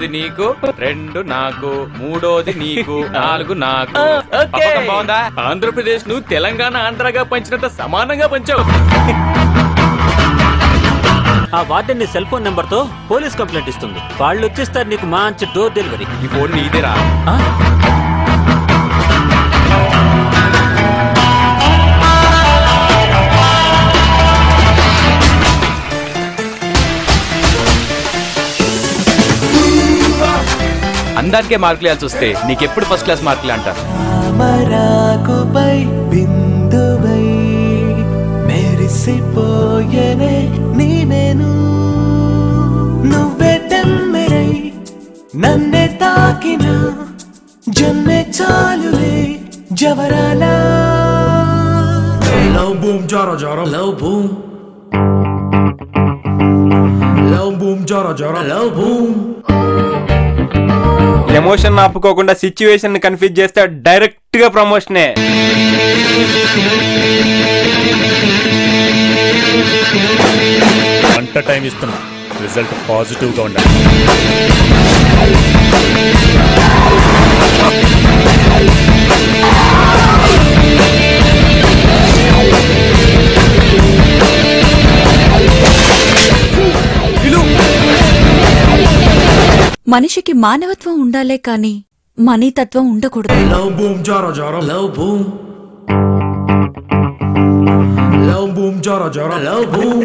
ఒకటోది నీకు, 2 నాకు, 3ఓది నీకు, 4 నాకు. బాగుందా? ఆంధ్రప్రదేశ్ ను తెలంగాణ ఆంధ్రగా పంచినంత సమానంగా పంచావు. ఆ వార్డెన్ నీ సెల్ ఫోన్ నెంబర్ తో పోలీస్ కంప్లైంట్ ఇస్తుంది. వాళ్ళు వచ్చేస్తారు నీకు మంచి డోర్ డెలివరీ. ఈ ఫోన్ నీదేరా? అందరికీ మార్కులు ఇవ్వాల్సి వస్తే నీకెప్పుడు ఫస్ట్ క్లాస్ మార్కులు అంటారు. నన్నే తాకిన జన్మే చాలులే జవరాలా. లవ్ బూమ్ జారా జారా లవ్ బూమ్, లవ్ బూమ్ జారా జారా లవ్ బూమ్. ఎమోషన్ ఆపుకోకుండా సిచ్యువేషన్ కన్ఫ్యూజ్ చేస్తే డైరెక్ట్ గా ప్రమోషనే. గంట టైం ఇస్తున్నా, రిజల్ట్ పాజిటివ్ గా ఉండాలి. మనిషికి మానవత్వం ఉండాలే కాని మనీతత్వం ఉండకూడదు. లవ్ బూమ్ జారా జారా లవ్ బూమ్, లవ్ బూమ్ జారా జారా లవ్ బూమ్.